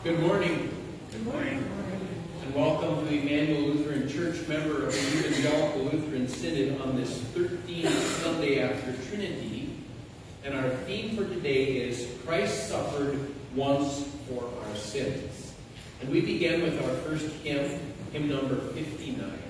Good morning. Good morning. And welcome to the Emmanuel Lutheran Church, member of the Evangelical Lutheran Synod on this 13th Sunday after Trinity. And our theme for today is Christ suffered once for our sins. And we begin with our first hymn, hymn number 59.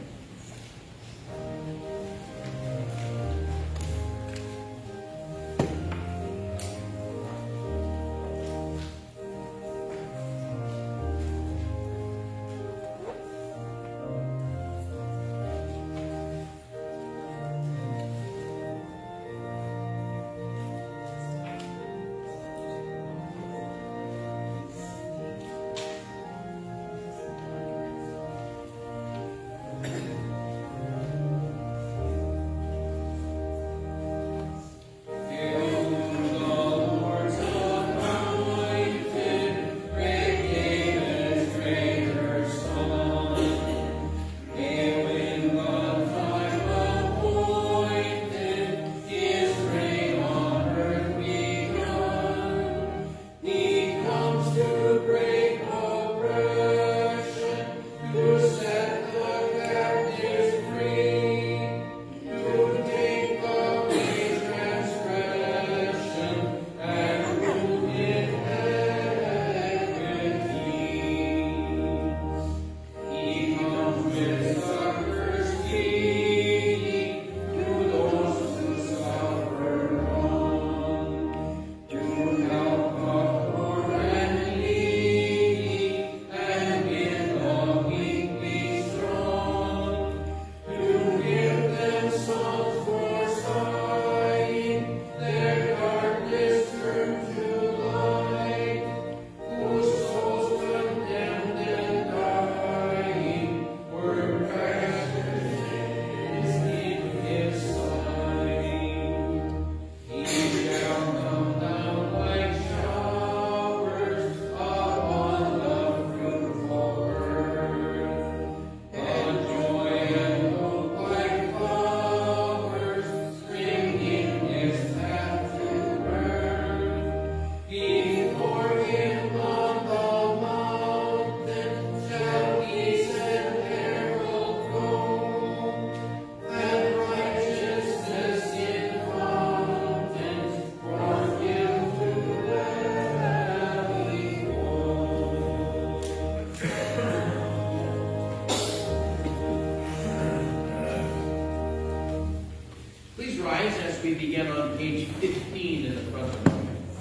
We begin on page 15 in the front of the hymns.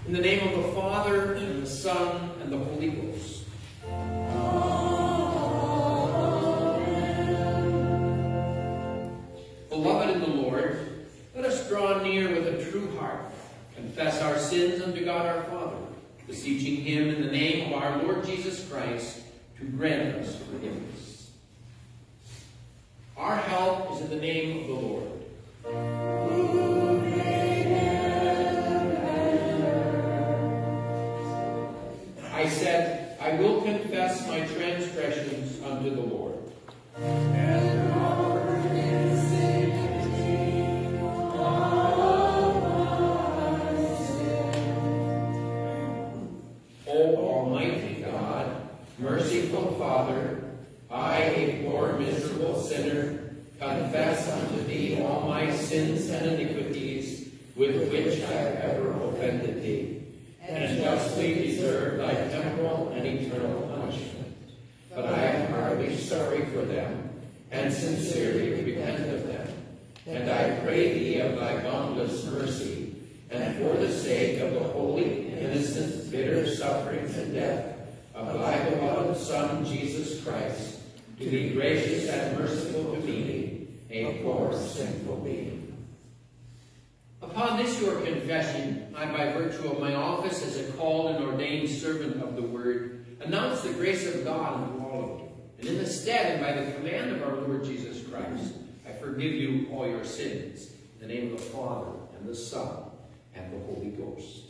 In the name of the Father, and the Son, and the Holy Ghost. Amen. Beloved in the Lord, let us draw near with a true heart, confess our sins unto God our Father, beseeching Him in the name of our Lord Jesus Christ to grant us forgiveness. Our help is in the name of the Lord. I said, I will confess my transgressions unto the Lord. O Almighty God, merciful Father, I, a poor, miserable sinner, confess unto Thee all my sins and iniquities with which I have ever offended Thee, and justly deserve Thy temporal and eternal punishment. But I am heartily sorry for them, and sincerely repent of them. And I pray Thee of Thy boundless mercy, and for the sake of the holy, innocent, bitter sufferings and death of Thy beloved Son, Jesus Christ, to be gracious and merciful to me, a poor, sinful being. Upon this your confession, I, by virtue of my office as a called and ordained servant of the Word, announce the grace of God unto all of you. And in the stead and by the command of our Lord Jesus Christ, I forgive you all your sins. In the name of the Father, and the Son, and the Holy Ghost.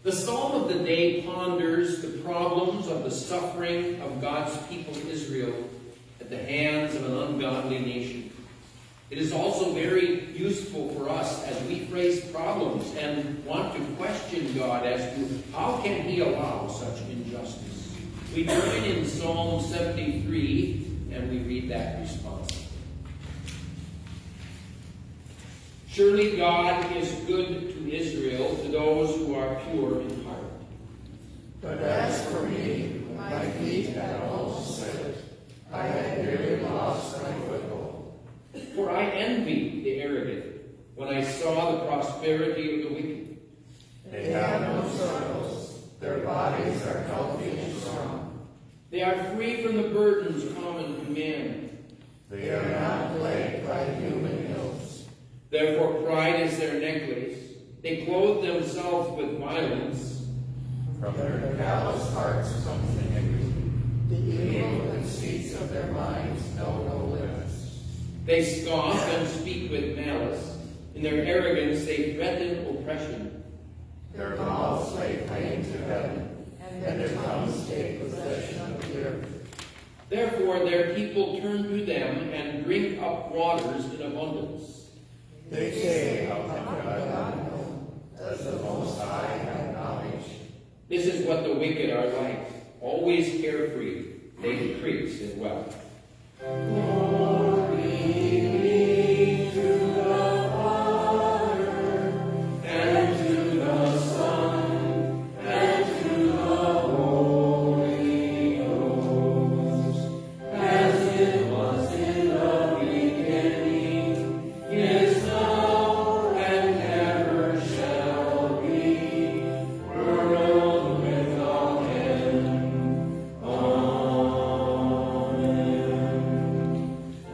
The psalm of the day ponders the problems of the suffering of God's people Israel at the hands of an ungodly nation. It is also very useful for us as we face problems and want to question God as to how can He allow such injustice. We join in Psalm 73 and we read that response. Surely God is good to Israel, to those who are pure in heart. But as for me, my feet had almost slipped. I had nearly lost my foothold. For I envied the arrogant when I saw the prosperity of the wicked. They have no sorrows. Their bodies are healthy and strong. They are free from the burdens common to man. They are not plagued by human ills. Therefore pride is their necklace. They clothe themselves with violence. From their callous hearts comes iniquity. The evil conceits of their minds know no limits. They scoff and speak with malice. In their arrogance they threaten oppression. Their mouths lay claim to heaven, and their tongues take possession of the earth. Therefore their people turn to them and drink up waters in abundance. They say, how can God know? Does the Most High have knowledge? This is what the wicked are like, always carefree. They decrease in wealth. Glory be to the Father, and to the Son, and to the Holy Ghost, as it was in the beginning, is now, and ever shall be, world without end. Amen.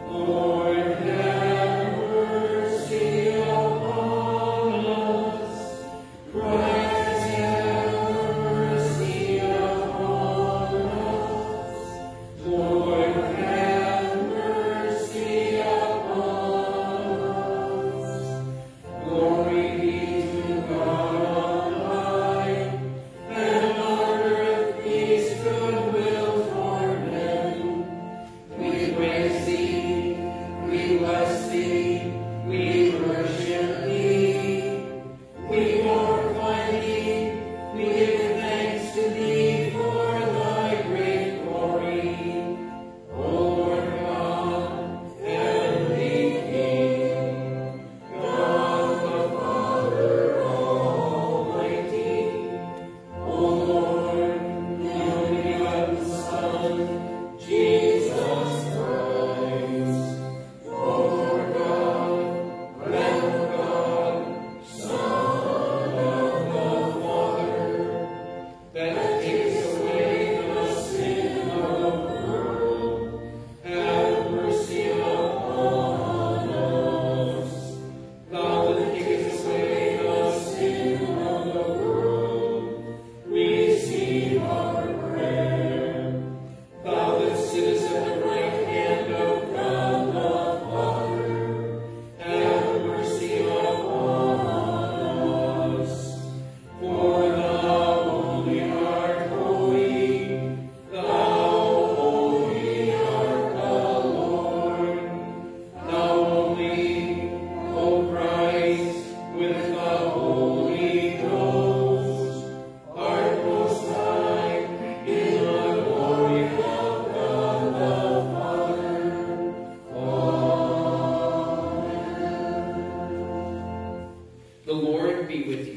Lord, have mercy upon us. Christ, have mercy upon us. Lord, have mercy upon us. Glory be to God on high, and on earth peace, goodwill for men. We praise Thee, we bless Thee, we worship Thee, we glorify Thee, we give thanks to Thee for Thy great glory. O Lord God, Heavenly King, God the Father Almighty, O Lord, the only begotten Son, Jesus Christ, O Lord God, Lamb of God, Son of the Father, that takes away the sin of the world, have mercy upon us. Thou that takest away the sin of the world, receive our prayer. Thou that sittest at the right hand of God the Father, have mercy upon us. For thou only art holy, thou only art the Lord, thou only, O Christ, with the Holy Ghost, art most high in the glory of God the Father. Amen. The Lord be with you.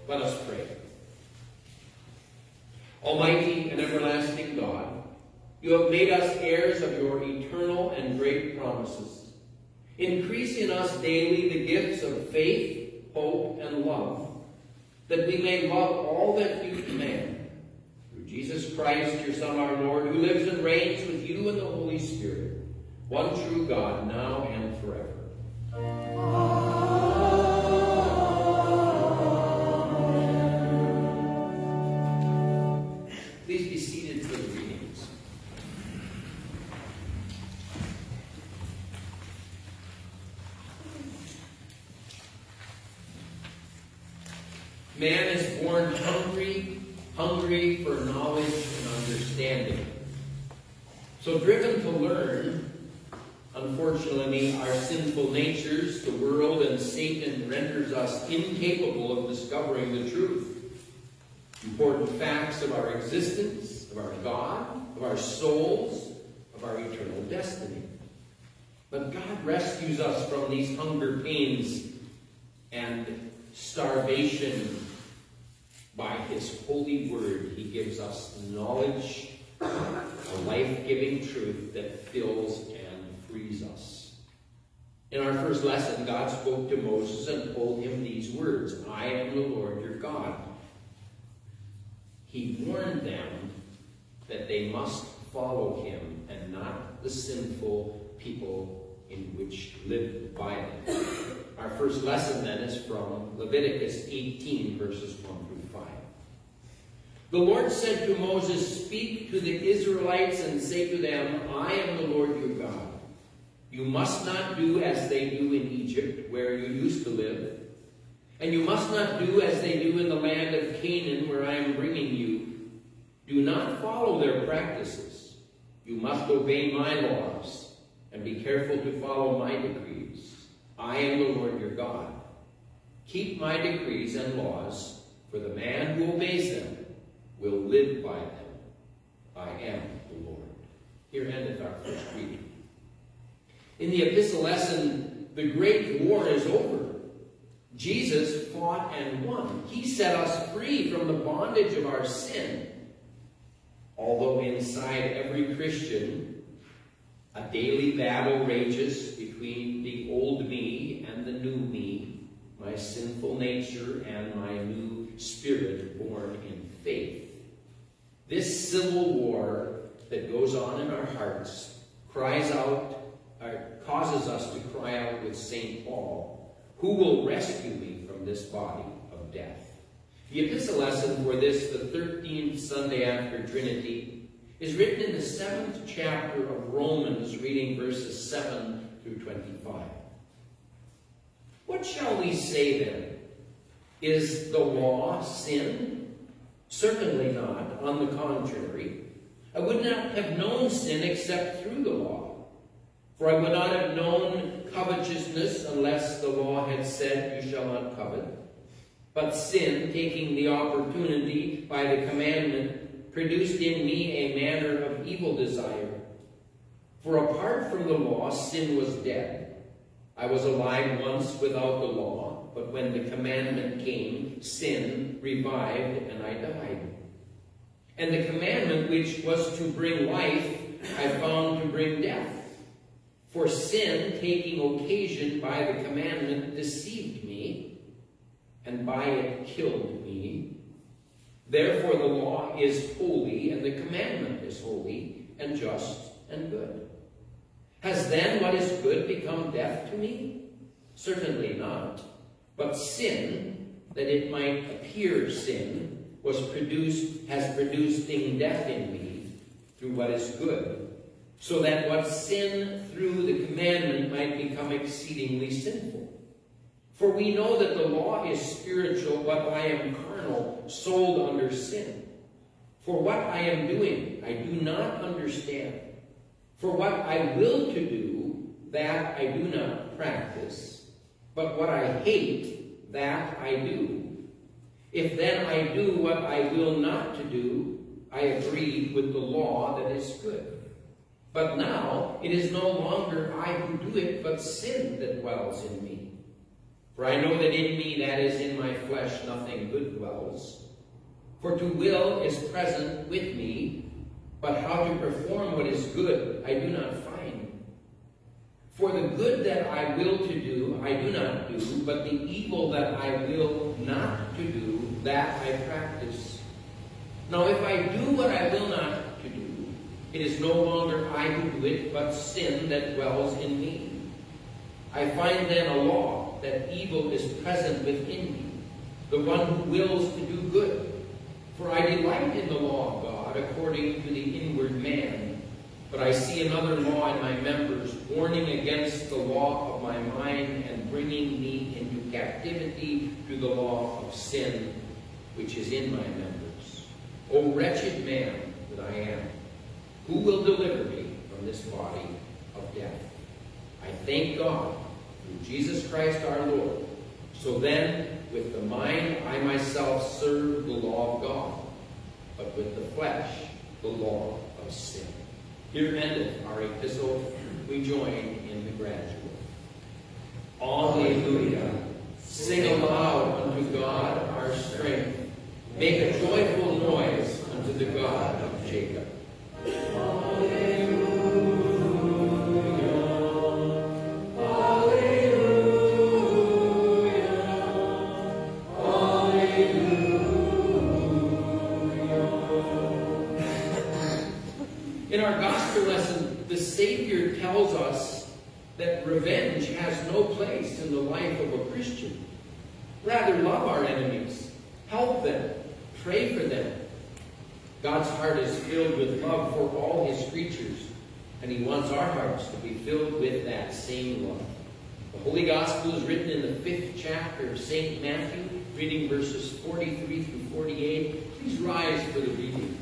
Let us pray. Almighty and everlasting God, you have made us heirs of your eternal and great promises. Increase in us daily the gifts of faith, hope, and love, that we may love all that you command. Through Jesus Christ, your Son, our Lord, who lives and reigns with you in the Holy Spirit, one true God, now and forever. Please be seated for the readings. Man is born hungry hungry for knowledge and understanding. So driven to learn, unfortunately, our sinful natures, the world, and Satan renders us incapable of discovering the truth. Important facts of our existence, of our God, of our souls, of our eternal destiny. But God rescues us from these hunger pains and starvation by His holy word. He gives us knowledge, a life-giving truth that fills and frees us. In our first lesson, God spoke to Moses and told him these words, "I am the Lord your God." He warned them that they must follow Him and not the sinful people in which lived by them. Our first lesson then is from Leviticus 18, verses 1 through 5. The Lord said to Moses, "Speak to the Israelites and say to them, I am the Lord your God. You must not do as they do in Egypt, where you used to live. And you must not do as they do in the land of Canaan, where I am bringing you. Do not follow their practices. You must obey my laws and be careful to follow my decrees. I am the Lord your God. Keep my decrees and laws, for the man who obeys them will live by them. I am the Lord." Here endeth our first reading. In the epistle lesson, the great war is over. Jesus fought and won. He set us free from the bondage of our sin. Although inside every Christian, a daily battle rages between the old me and the new me, my sinful nature and my new spirit born in faith. This civil war that goes on in our hearts causes us to cry out with St. Paul, "Who will rescue me from this body of death?" The epistle lesson for this, the 13th Sunday after Trinity, is written in the 7th chapter of Romans, reading verses 7 through 25. What shall we say then? Is the law sin? Certainly not. On the contrary, I would not have known sin except through the law. For I would not have known covetousness unless the law had said, "You shall not covet." But sin, taking the opportunity by the commandment, produced in me a manner of evil desire. For apart from the law, sin was dead. I was alive once without the law, but when the commandment came, sin revived and I died. And the commandment which was to bring life, I found to bring death. For sin, taking occasion by the commandment, deceived me, and by it killed me. Therefore the law is holy, and the commandment is holy, and just, and good. Has then what is good become death to me? Certainly not. But sin, that it might appear sin, has produced death in me through what is good, so that what sin through the commandment might become exceedingly sinful. For we know that the law is spiritual, but I am carnal, sold under sin. For what I am doing, I do not understand. For what I will to do, that I do not practice. But what I hate, that I do. If then I do what I will not to do, I agree with the law that is good. But now it is no longer I who do it, but sin that dwells in me. For I know that in me, that is in my flesh, nothing good dwells. For to will is present with me, but how to perform what is good I do not find. For the good that I will to do, I do not do, but the evil that I will not to do, that I practice. Now if I do what I will not to do, it is no longer I who do it, but sin that dwells in me. I find then a law, that evil is present within me, the one who wills to do good. For I delight in the law of God according to the inward man. But I see another law in my members, warning against the law of my mind and bringing me into captivity to the law of sin, which is in my members. O wretched man that I am, who will deliver me from this body of death? I thank God through Jesus Christ our Lord. So then, with the mind I myself serve the law of God, but with the flesh the law of sin. Here endeth our epistle. We join in the gradual. Alleluia. Sing aloud unto God our strength. Make a joyful noise unto the God of Jacob. In our gospel lesson, the Savior tells us that revenge has no place in the life of a Christian. Rather, love our enemies, help them, pray for them. God's heart is filled with love for all his creatures, and he wants our hearts to be filled with that same love. The Holy Gospel is written in the 5th chapter of St. Matthew, reading verses 43 through 48. Please rise for the reading.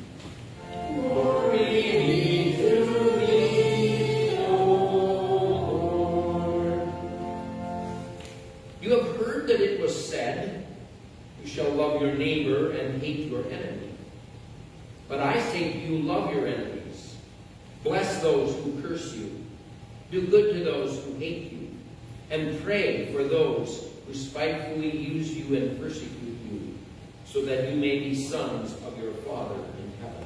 Glory be to thee, O Lord. You have heard that it was said, you shall love your neighbor and hate your enemy. But I say to you, love your enemies. Bless those who curse you. Do good to those who hate you. And pray for those who spitefully use you and persecute you, so that you may be sons of your Father in heaven.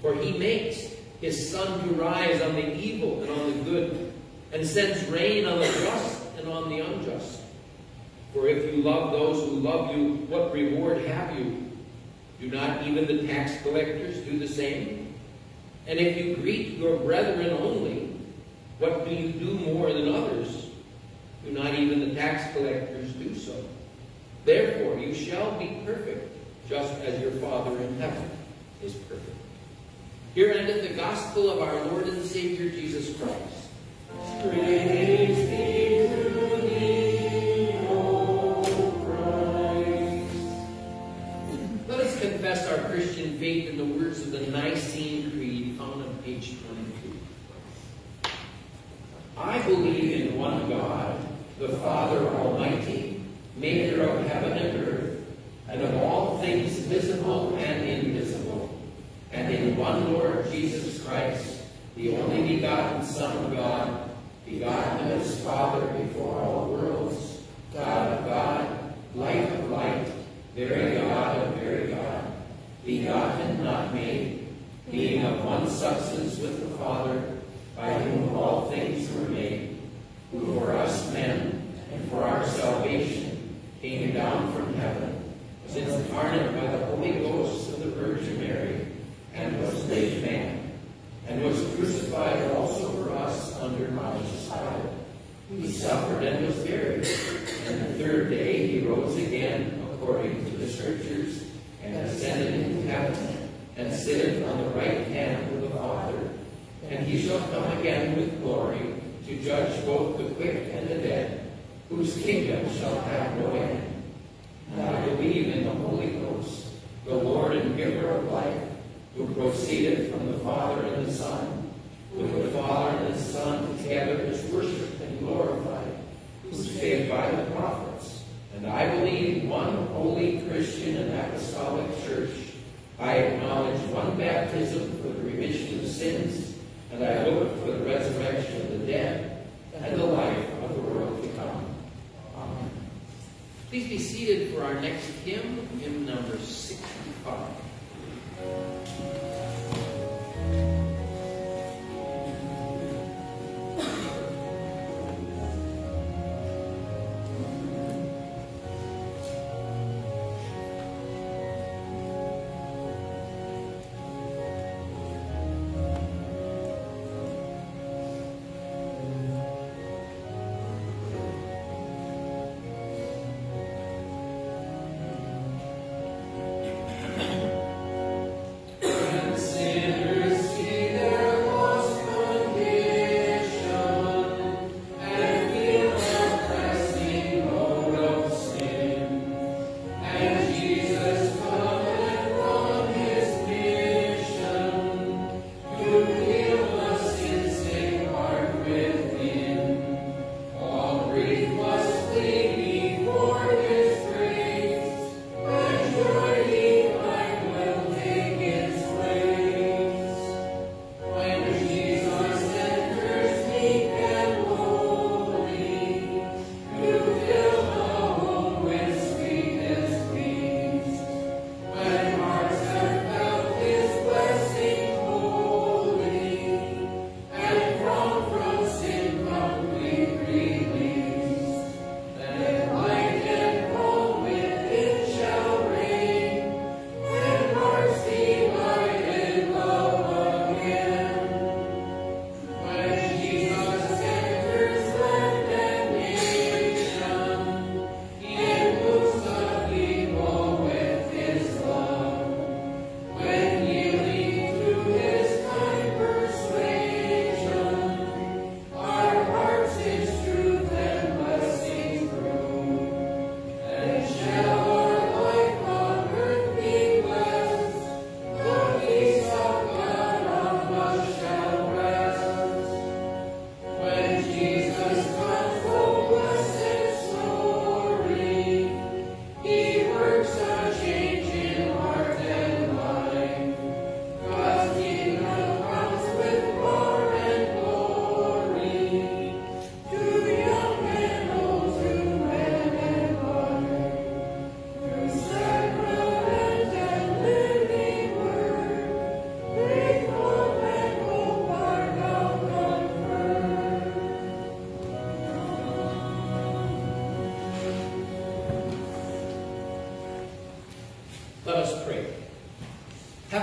For he makes his sun to rise on the evil and on the good, and sends rain on the just and on the unjust. For if you love those who love you, what reward have you? Do not even the tax collectors do the same? And if you greet your brethren only, what do you do more than others? Do not even the tax collectors do so? Therefore you shall be perfect, just as your Father in heaven is perfect. Here endeth the gospel of our Lord and Savior Jesus Christ. Praise be to thee, O Christ. Let us confess our Christian faith in the words of the Nicene Creed found on page 22. I believe in one God, the Father Almighty, maker of heaven and earth, and of all things visible and invisible, and in one Lord Jesus Christ, the only begotten Son of God, begotten of his Father before all worlds, God of God, light of light, very God of very God, begotten, not made, being of one substance with the Father, by whom all things were made, who for us men and for our salvation came down from heaven, was incarnate by the Holy Ghost of the Virgin Mary, and was made man, and was crucified also for us under Pontius Pilate. He suffered and was buried, and the third day he rose again according to the Scriptures, and ascended into heaven, and sitteth on the right hand of the Father. And he shall come again with glory to judge both the quick and the dead, whose kingdom shall have no end. And I believe in the Holy Ghost, the Lord and giver of life, who proceeded from the Father and the Son, who with the Father and the Son together is worshipped and glorified, who spake by the prophets. And I believe in one holy Christian and apostolic church. I acknowledge one baptism for the remission of sins, and I look for the resurrection of the dead and the life of the world to come. Amen. Please be seated for our next hymn, hymn number 65.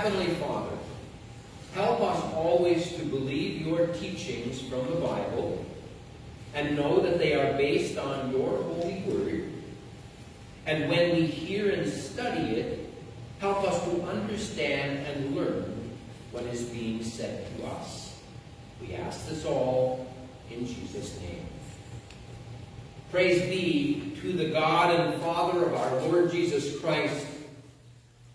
Heavenly Father, help us always to believe your teachings from the Bible and know that they are based on your holy word. And when we hear and study it, help us to understand and learn what is being said to us. We ask this all in Jesus' name. Praise be to the God and Father of our Lord Jesus Christ.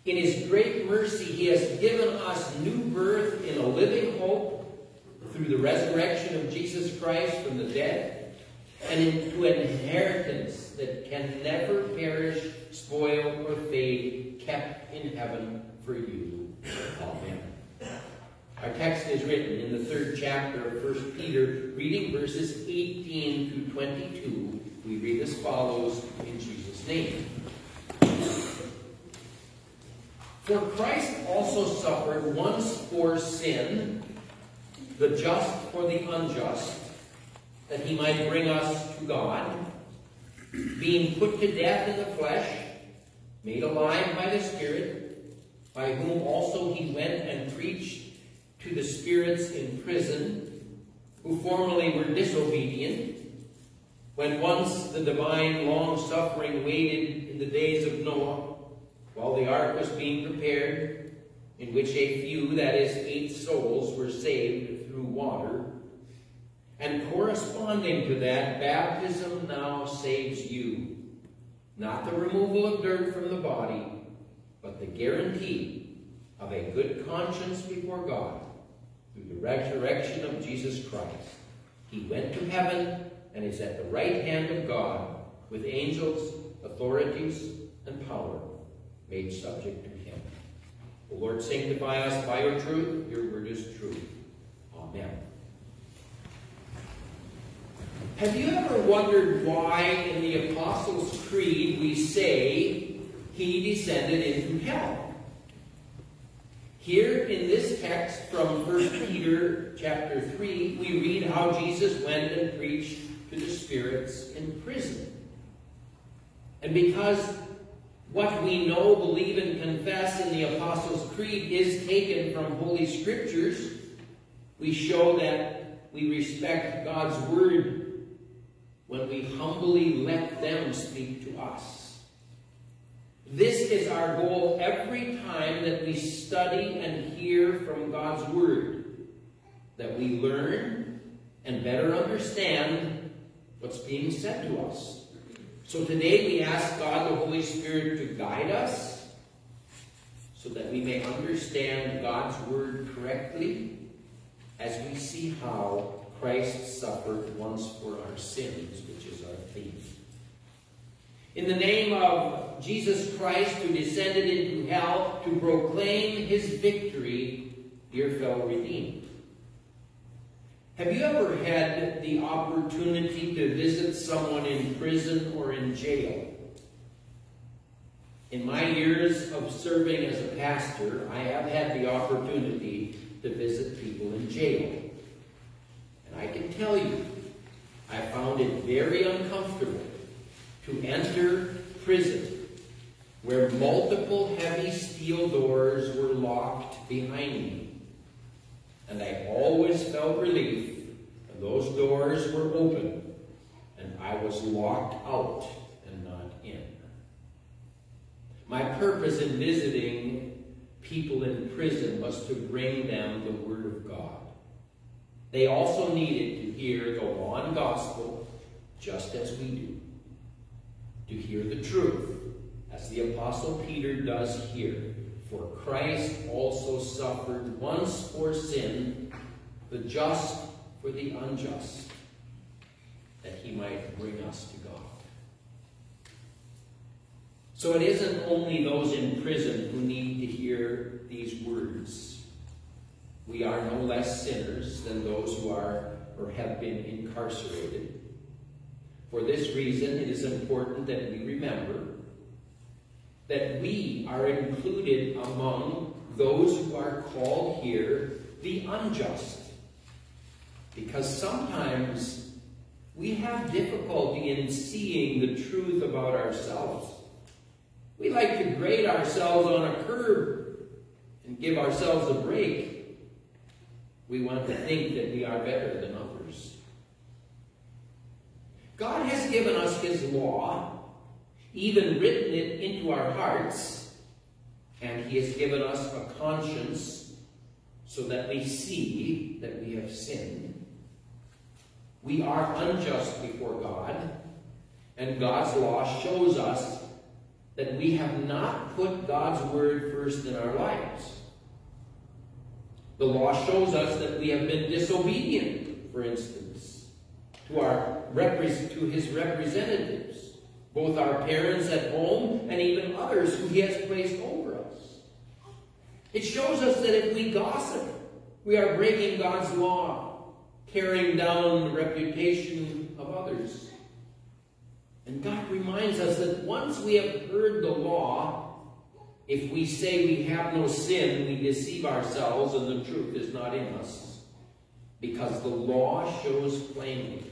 In his great mercy, he has given us new birth in a living hope through the resurrection of Jesus Christ from the dead, and into an inheritance that can never perish, spoil, or fade, kept in heaven for you. Amen. Our text is written in the 3rd chapter of 1 Peter, reading verses 18 through 22. We read as follows in Jesus' name. For Christ also suffered once for sin, the just for the unjust, that he might bring us to God, being put to death in the flesh, made alive by the Spirit, by whom also he went and preached to the spirits in prison, who formerly were disobedient, when once the divine long-suffering waited in the days of Noah, while the ark was being prepared, in which a few, that is, 8 souls, were saved through water. And corresponding to that, baptism now saves you, not the removal of dirt from the body, but the guarantee of a good conscience before God through the resurrection of Jesus Christ. He went to heaven and is at the right hand of God, with angels, authorities, and power made subject to him. O Lord, sanctify us by your truth. Your word is truth. Amen. Have you ever wondered why in the Apostles' Creed we say he descended into hell? Here in this text from 1 Peter chapter 3, we read how Jesus went and preached to the spirits in prison. And because what we know, believe, and confess in the Apostles' Creed is taken from Holy Scriptures, we show that we respect God's Word when we humbly let them speak to us. This is our goal every time that we study and hear from God's Word, that we learn and better understand what's being said to us. So today we ask God, the Holy Spirit, to guide us so that we may understand God's Word correctly as we see how Christ suffered once for our sins, which is our theme. In the name of Jesus Christ, who descended into hell to proclaim his victory, dear fellow redeemed. Have you ever had the opportunity to visit someone in prison or in jail? In my years of serving as a pastor, I have had the opportunity to visit people in jail. And I can tell you, I found it very uncomfortable to enter prison where multiple heavy steel doors were locked behind me. And I always felt relief when those doors were open and I was locked out and not in. My purpose in visiting people in prison was to bring them the Word of God. They also needed to hear the law and gospel just as we do. To hear the truth, as the Apostle Peter does here. For Christ also suffered once for sin, the just for the unjust, that he might bring us to God. So it isn't only those in prison who need to hear these words. We are no less sinners than those who are or have been incarcerated. For this reason, it is important that we remember that we are included among those who are called here the unjust. Because sometimes we have difficulty in seeing the truth about ourselves. We like to grade ourselves on a curve and give ourselves a break, we want to think that we are better than others. God has given us His law, even written it into our hearts, and He has given us a conscience so that we see that we have sinned. We are unjust before God, and God's law shows us that we have not put God's word first in our lives. The law shows us that we have been disobedient, for instance, to His representatives, both our parents at home and even others who He has placed over us. It shows us that if we gossip, we are breaking God's law, tearing down the reputation of others. And God reminds us that once we have heard the law, if we say we have no sin, we deceive ourselves and the truth is not in us. Because the law shows plainly,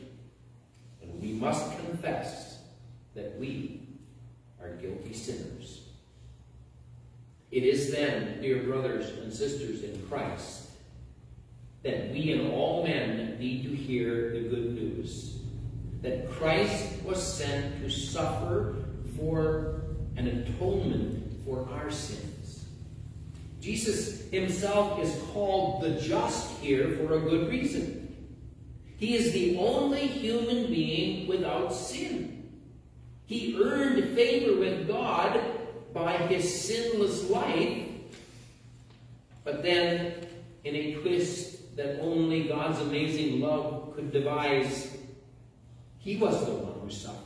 and we must confess that we are guilty sinners. It is then, dear brothers and sisters in Christ, that we and all men need to hear the good news that Christ was sent to suffer for an atonement for our sins. Jesus Himself is called the just here for a good reason. He is the only human being without sin. He earned favor with God by His sinless life, but then, in a twist that only God's amazing love could devise, He was the one who suffered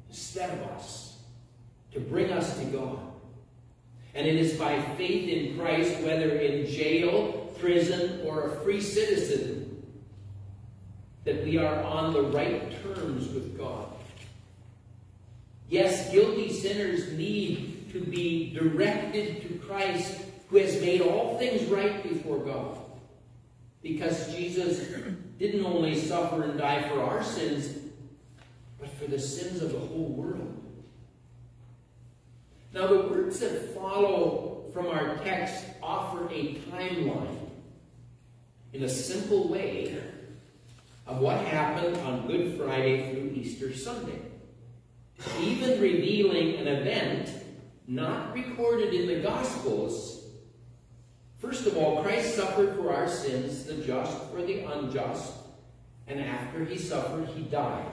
instead of us to bring us to God. And it is by faith in Christ, whether in jail, prison, or a free citizen, that we are on the right terms with God. Yes, guilty sinners need to be directed to Christ, who has made all things right before God. Because Jesus didn't only suffer and die for our sins, but for the sins of the whole world. Now, the words that follow from our text offer a timeline in a simple way of what happened on Good Friday through Easter Sunday, even revealing an event not recorded in the Gospels. First of all, Christ suffered for our sins, the just for the unjust, and after He suffered, He died.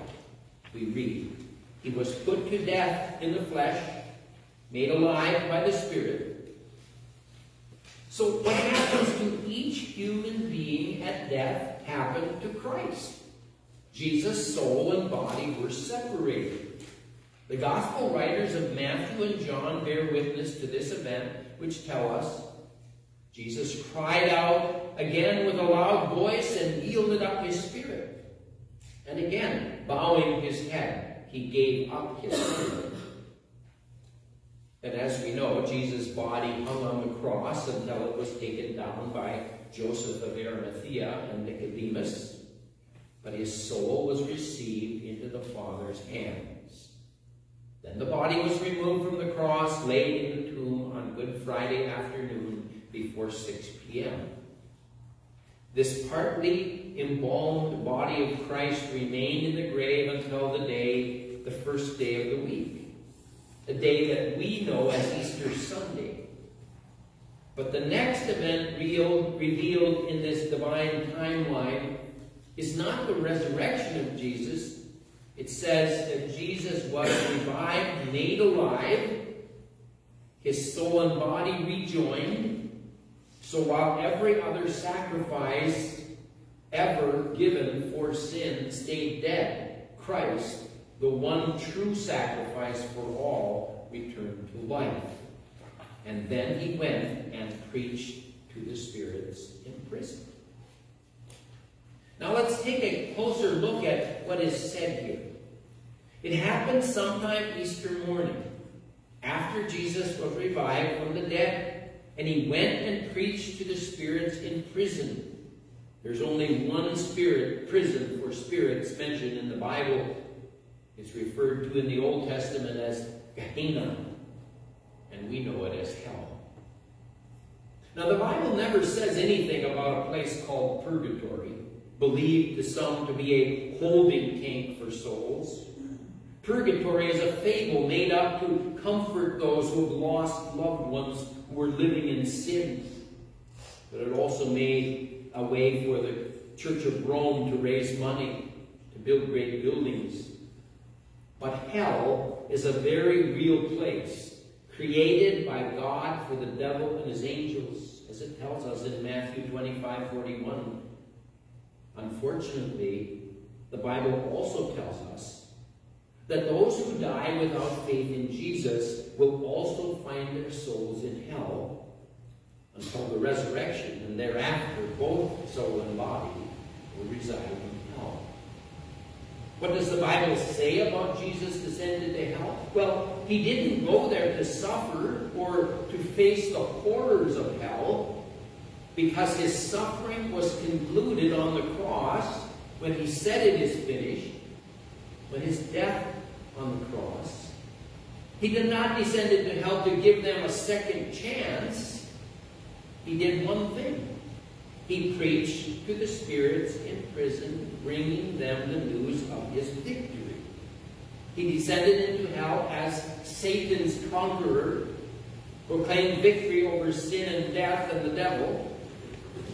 We read, He was put to death in the flesh, made alive by the Spirit. So what happens to each human being at death happened to Christ. Jesus' soul and body were separated. The Gospel writers of Matthew and John bear witness to this event, which tell us Jesus cried out again with a loud voice and yielded up His spirit. And again, bowing His head, He gave up His spirit. And as we know, Jesus' body hung on the cross until it was taken down by Joseph of Arimathea and Nicodemus. But His soul was received into the Father's hands. Then the body was removed from the cross, laid in the tomb on Good Friday afternoon before 6 p.m. This partly embalmed body of Christ remained in the grave until the first day of the week, a day that we know as Easter Sunday. But the next event revealed in this divine timeline is not the resurrection of Jesus. It says that Jesus was revived, made alive, His soul and body rejoined. So while every other sacrifice ever given for sin stayed dead, Christ, the one true sacrifice for all, returned to life. And then He went and preached to the spirits in prison. Now let's take a closer look at what is said here. It happened sometime Easter morning, after Jesus was revived from the dead, and He went and preached to the spirits in prison. There's only one prison for spirits mentioned in the Bible. It's referred to in the Old Testament as Gehenna, and we know it as hell. Now, the Bible never says anything about a place called purgatory, believed to some to be a holding tank for souls. Purgatory is a fable made up to comfort those who have lost loved ones who were living in sin. But it also made a way for the Church of Rome to raise money, to build great buildings. But hell is a very real place, created by God for the devil and his angels, as it tells us in Matthew 25:41. Unfortunately, the Bible also tells us that those who die without faith in Jesus will also find their souls in hell until the resurrection, and thereafter both soul and body will reside in hell. What does the Bible say about Jesus descending to hell? Well, he didn't go there to suffer or to face the horrors of hell, because his suffering was concluded on the cross when he said it is finished, when his death on the cross. He did not descend into hell to give them a second chance. He did one thing. He preached to the spirits in prison, bringing them the news of his victory. He descended into hell as Satan's conqueror, proclaimed victory over sin and death and the devil.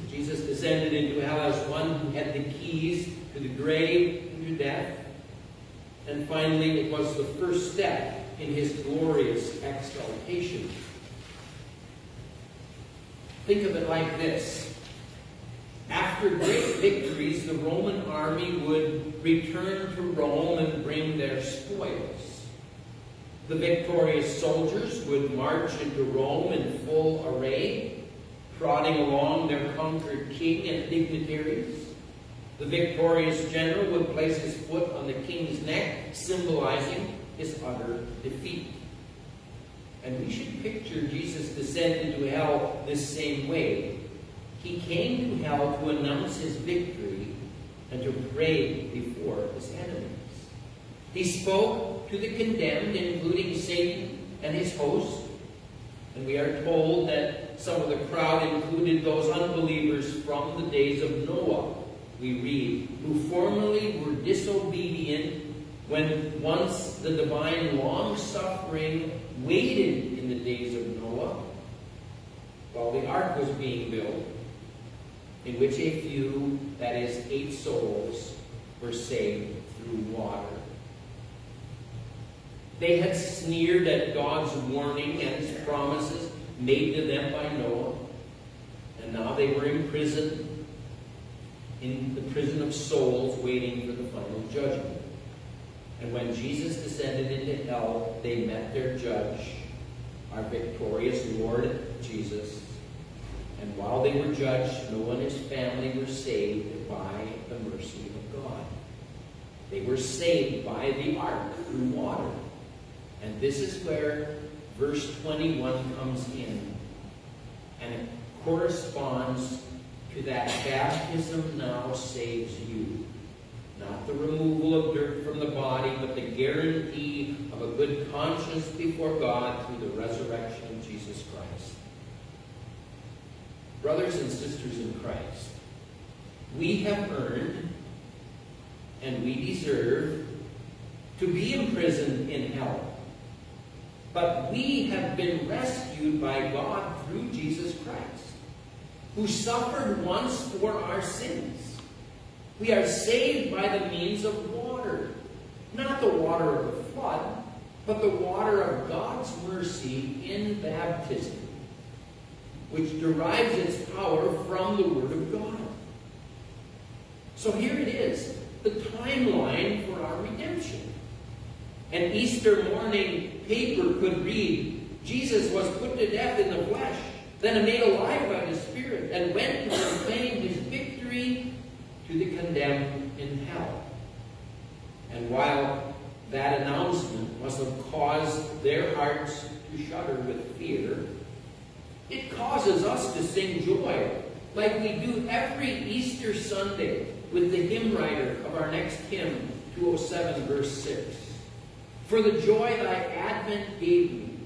Jesus descended into hell as one who had the keys to the grave and to death. And finally, it was the first step in his glorious exaltation. Think of it like this. After great victories, the Roman army would return to Rome and bring their spoils. The victorious soldiers would march into Rome in full array, trotting along their conquered king and dignitaries. The victorious general would place his foot on the king's neck, symbolizing his utter defeat. And we should picture Jesus descend into hell this same way. He came to hell to announce his victory and to pray before his enemies. He spoke to the condemned, including Satan and his host. And we are told that some of the crowd included those unbelievers from the days of Noah, we read, who formerly were disobedient when once the divine long-suffering waited in the days of Noah while the ark was being built, in which a few, that is 8 souls, were saved through water. They had sneered at God's warning and his promises made to them by Noah, and now they were imprisoned in the prison of souls, waiting for the final judgment. And when Jesus descended into hell, they met their judge, our victorious Lord Jesus. And while they were judged, Noah and his family were saved by the mercy of God. They were saved by the ark through water. And this is where verse 21 comes in. And it corresponds to that baptism now saves you. Not the removal of dirt from the body, but the guarantee of a good conscience before God through the resurrection of Jesus Christ. Brothers and sisters in Christ, we have earned and we deserve to be imprisoned in hell. But we have been rescued by God through Jesus Christ, who suffered once for our sins. We are saved by the means of water. Not the water of the flood, but the water of God's mercy in baptism, which derives its power from the Word of God. So here it is, the timeline for our redemption. An Easter morning paper could read, Jesus was put to death in the flesh, then made alive by the Spirit, and went to proclaim his victory to the condemned in hell. And while that announcement must have caused their hearts to shudder with fear, it causes us to sing joy, like we do every Easter Sunday with the hymn writer of our next hymn, 207, verse 6. For the joy thy advent gave me,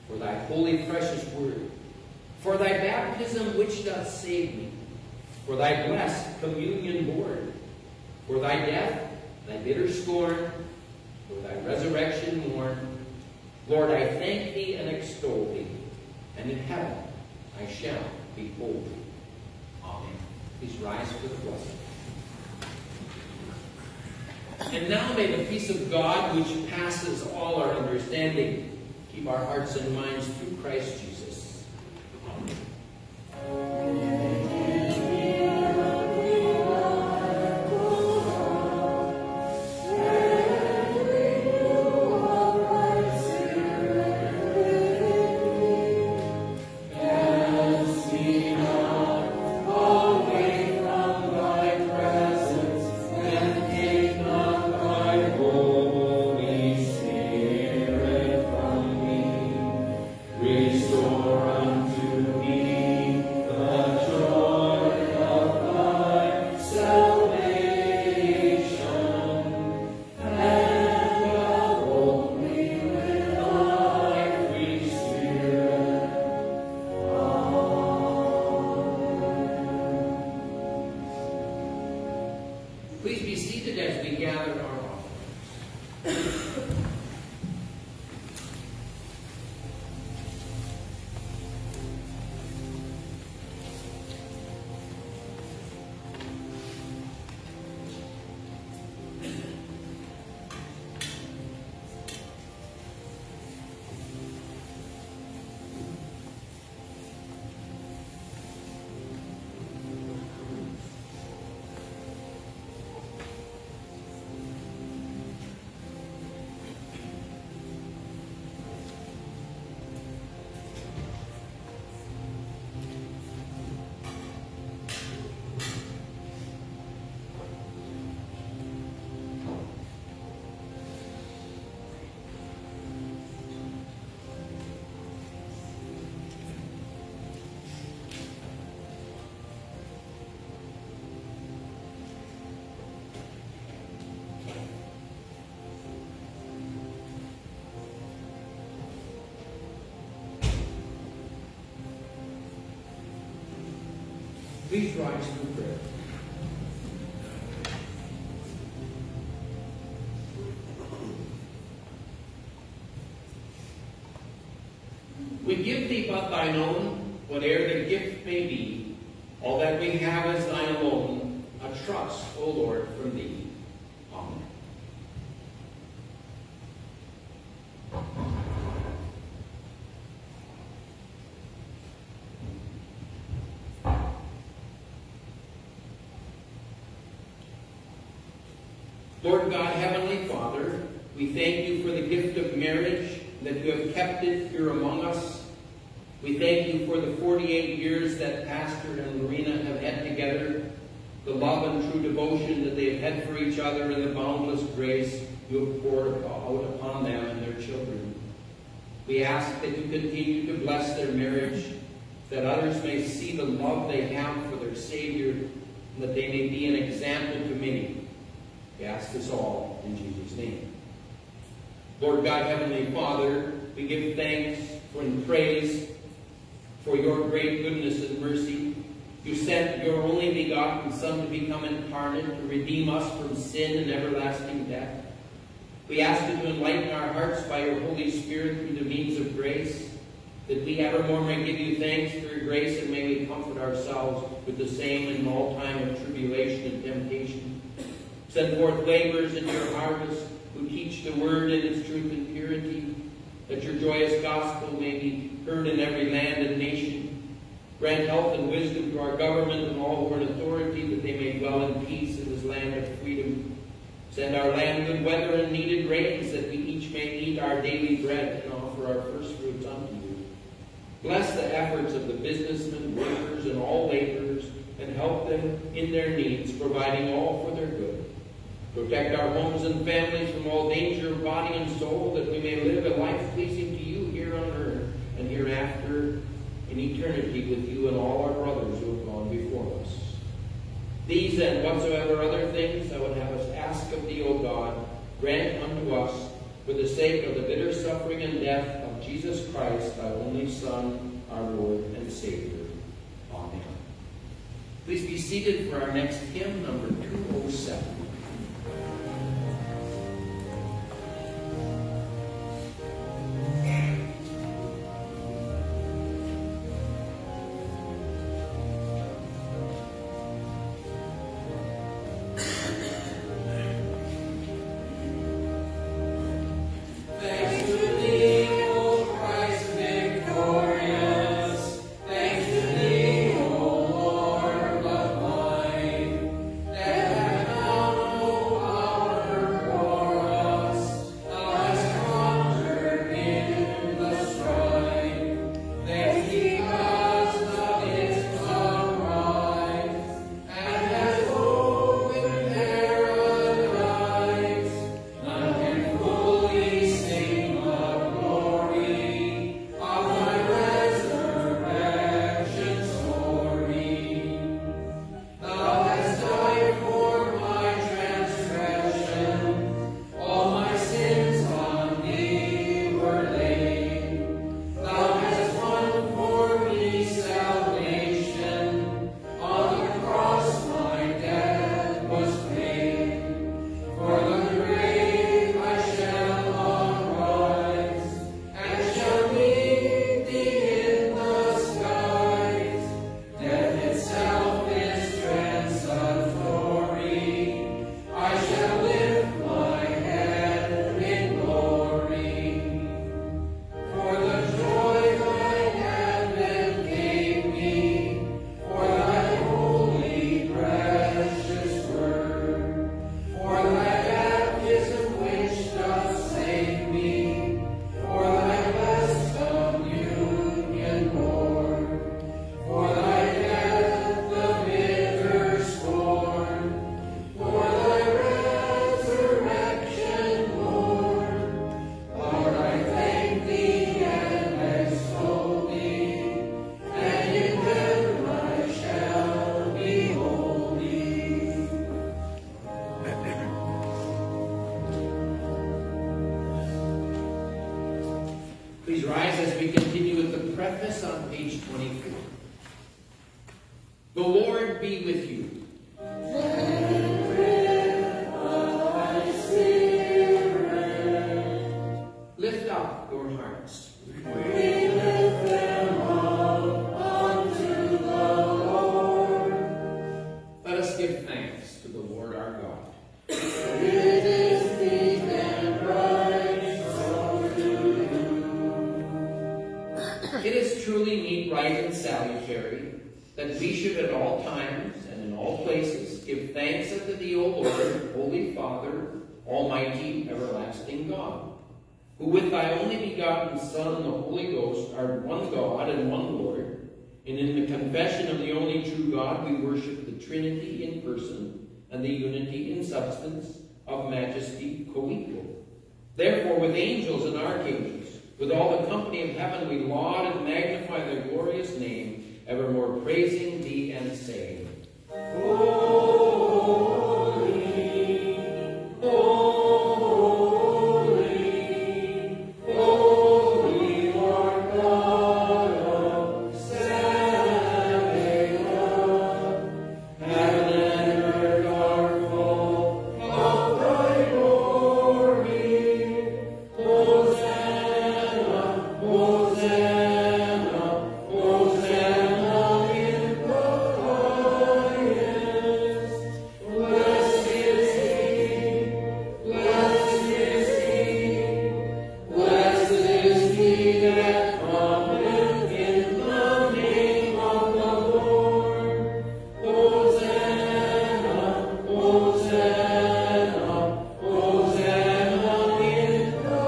for thy holy precious word, For thy baptism which doth save me, for thy blessed communion board, for thy death, thy bitter scorn, for thy resurrection morn. Lord, I thank thee and extol thee, and in heaven I shall behold thee. Amen. Please rise for the blessing. And now may the peace of God, which passes all our understanding, keep our hearts and minds through Christ Jesus. Amen. Please be seated as we gather our offerings. Please rise for prayer. We give thee but thine own, whate'er the gift may be. All that we have is thine alone, a trust, O Lord, from thee. Amen. Lord God, Heavenly Father, we thank you for the gift of marriage, that you have kept it here among us. We thank you for the 48 years that Pastor and Marina have had together, the love and true devotion that they have had for each other, and the boundless grace you have poured out upon them and their children. We ask that you continue to bless their marriage, that others may see the love they have for their Savior, and that they may be an example to many. We ask this all in Jesus' name. Lord God, Heavenly Father, we give thanks and praise for your great goodness and mercy. You sent your only begotten Son to become incarnate, to redeem us from sin and everlasting death. We ask you to enlighten our hearts by your Holy Spirit through the means of grace, that we evermore may give you thanks for your grace, and may we comfort ourselves with the same in all time of tribulation and temptation. Send forth laborers into your harvest, who teach the word in its truth and purity, that your joyous gospel may be heard in every land and nation. Grant health and wisdom to our government and all who are in authority, that they may dwell in peace in this land of freedom. Send our land good weather and needed rains, that we each may eat our daily bread and offer our first fruits unto you. Bless the efforts of the businessmen, workers, and all laborers, and help them in their needs, providing all for their good. Protect our homes and families from all danger of body and soul, that we may live a life pleasing to you here on earth and hereafter in eternity with you and all our brothers who have gone before us. These and whatsoever other things I would have us ask of thee, O God, grant unto us for the sake of the bitter suffering and death of Jesus Christ, thy only Son, our Lord and Savior. Amen. Please be seated for our next hymn, number 207. Please rise as we continue with the preface on page 24. The Lord be with you. And with thy spirit. Lift up your hearts. We lift them up unto the Lord. Let us give thanks to the Lord our God. It is meet and right so to do. It is truly meet, right, and salutary that we should at all times and in all places give thanks unto thee, O Lord, Holy Father, Almighty, everlasting God, who with thy only begotten Son and the Holy Ghost art one God and one Lord, and in the confession of the only true God we worship the Trinity in person and the unity in substance of majesty co-equal. Therefore with angels and archangels, with all the company of heaven, we laud and magnify thy glorious name, evermore praising thee and saying, Holy, holy, holy Lord God of Sabaoth. Heaven and earth are full of thy glory. Hosanna, Hosanna, Hosanna in the highest. Blessed is he, blessed is he, blessed is he that cometh in the name of the Lord. Hosanna, Hosanna, Hosanna in the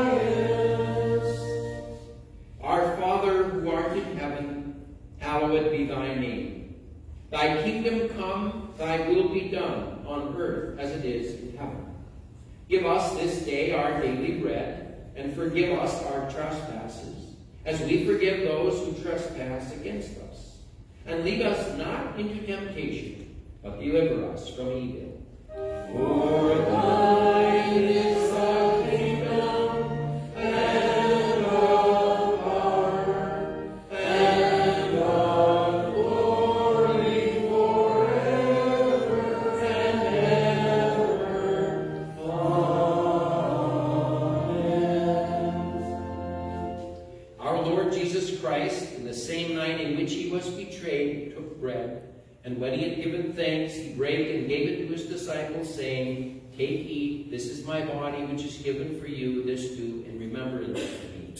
highest. Our Father who art in heaven, hallowed be thy name. Thy kingdom come, thy will be done, on earth as it is in heaven. Give us this day our daily bread, and forgive us our trespasses, as we forgive those who trespass against us. And lead us not into temptation, but deliver us from evil. For thine is the kingdom, and the power, was betrayed, he took bread, and when he had given thanks, he brake and gave it to his disciples, saying, Take, eat, this is my body, which is given for you. This do in remembrance of me.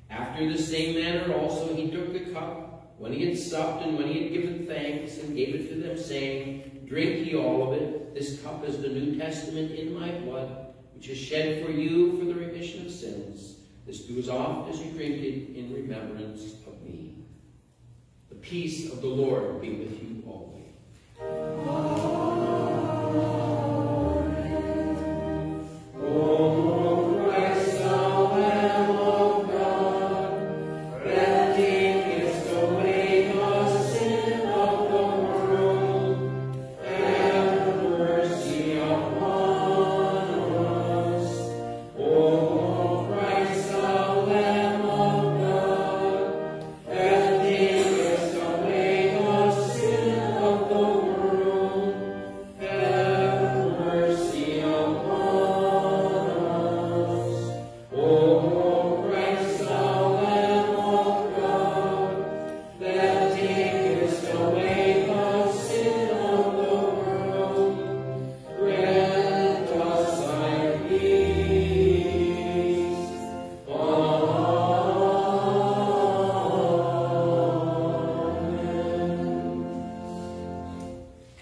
After the same manner also he took the cup, when he had supped, and when he had given thanks, and gave it to them, saying, Drink ye all of it. This cup is the New Testament in my blood, which is shed for you for the remission of sins. This do as oft as you drink it in remembrance of me. The peace of the Lord be with you always.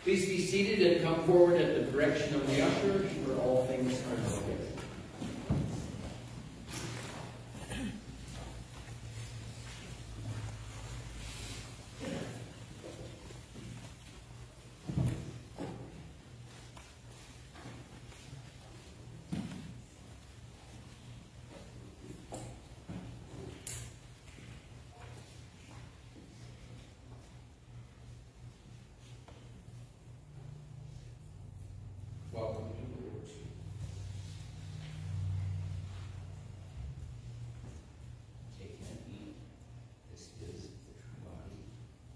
Please be seated and come forward at the direction of the ushers, where all things are noted. Welcome to the Lord's Supper. Take and eat. This is the true body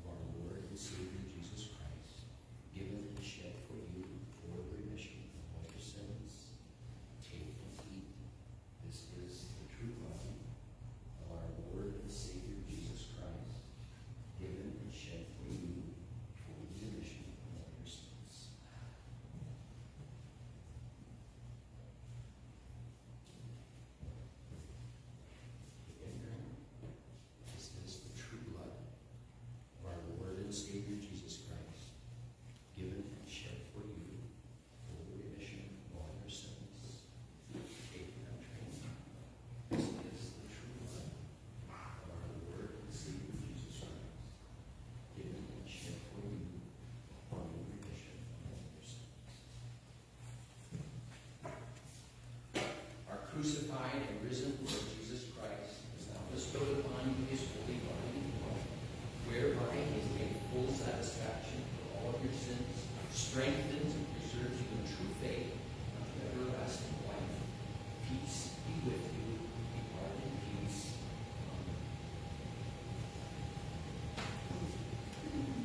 of our Lord and Savior Jesus Christ, given and shed for you for the remission of all your sins. Take and eat. This is the true body of our Lord and Savior Jesus Christ, given and shed for you for the remission of all your sins. This is the true blood of our Lord and Savior Jesus Christ, given and shed for you for the remission of all your sins. Take and drink. This is the true blood of our Lord and Savior Jesus Christ, given and shed for you for the remission of all your sins. Our crucified and risen Lord Jesus Christ has now bestowed upon you his holy body and blood, whereby he has made full satisfaction for all of your sins, strengthens and preserves you in true faith unto everlasting life. Peace be with you. Depart in peace. Amen.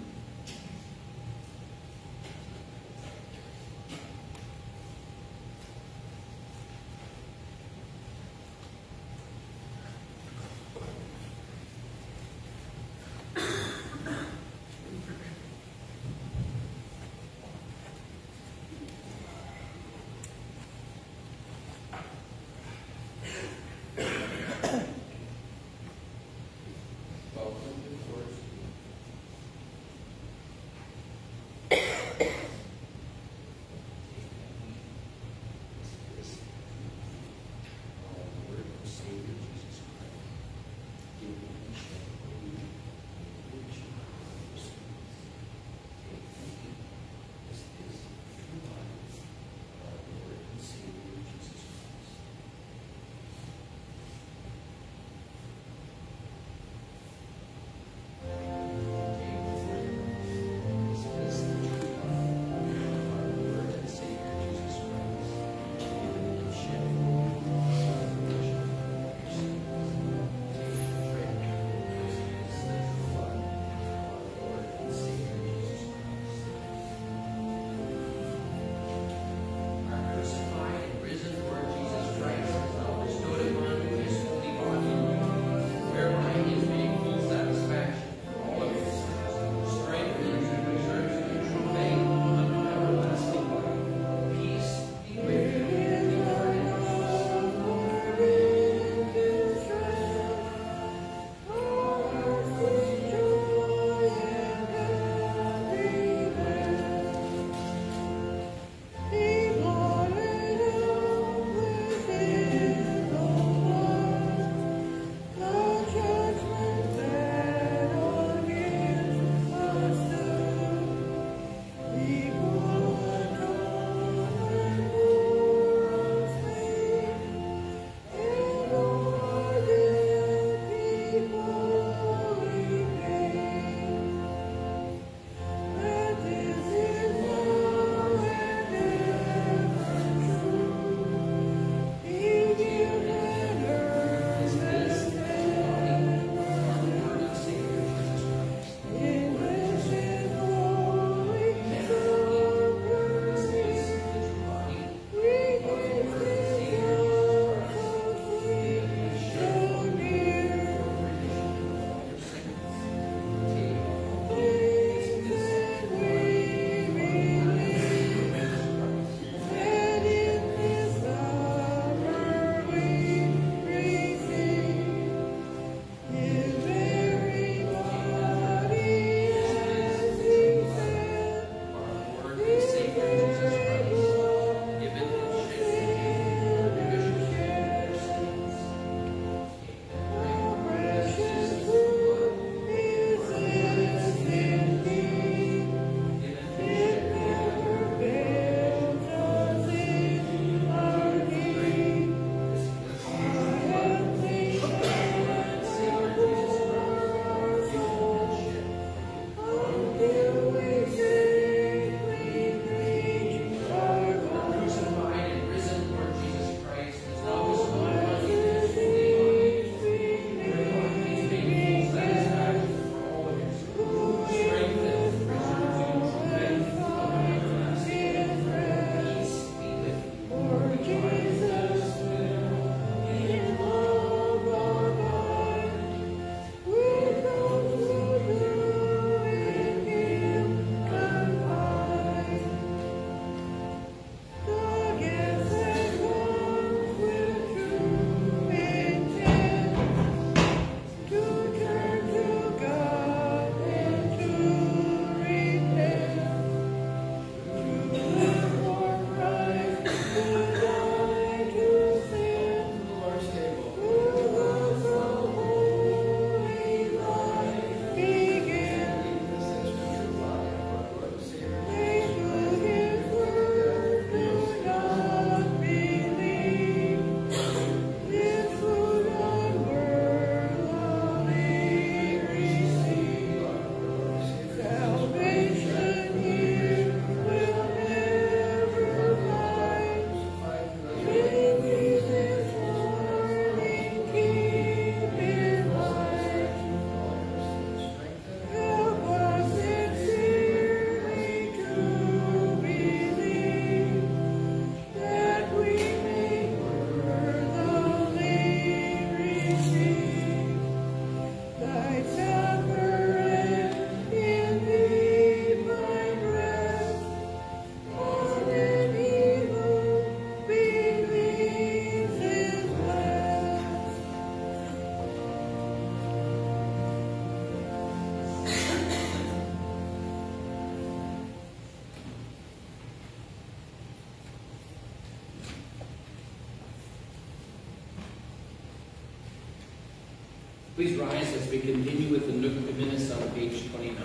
Please rise as we continue with the Nunc Dimittis on page 29.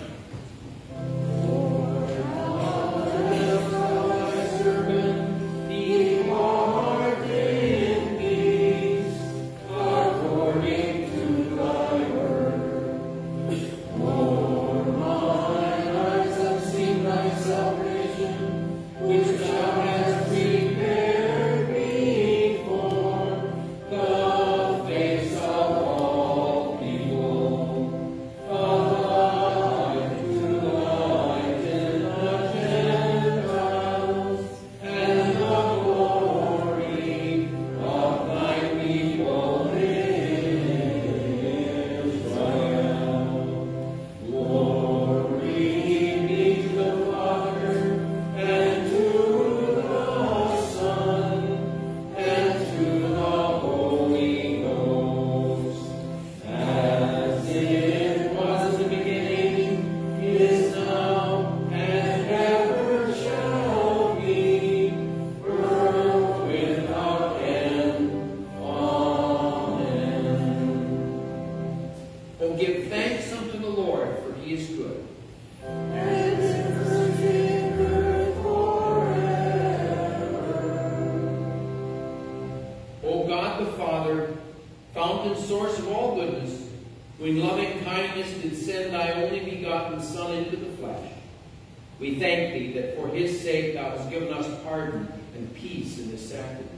We thank thee that for his sake thou hast given us pardon and peace in this sacrament.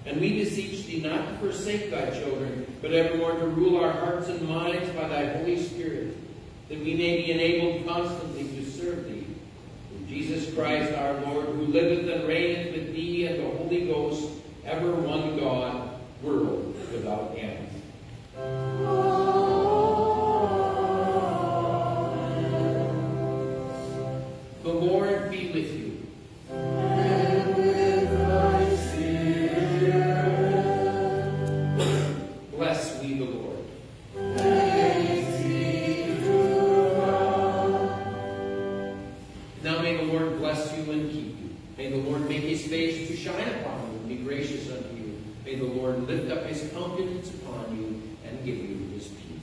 And we beseech thee not to forsake thy children, but evermore to rule our hearts and minds by thy Holy Spirit, that we may be enabled constantly to serve thee. Through Jesus Christ our Lord, who liveth and reigneth with thee and the Holy Ghost, ever one God, world without end. The Lord be with you. And with thy spirit. Bless we the Lord. Thanks be to God. Now may the Lord bless you and keep you. May the Lord make his face to shine upon you and be gracious unto you. May the Lord lift up his countenance upon you and give you his peace.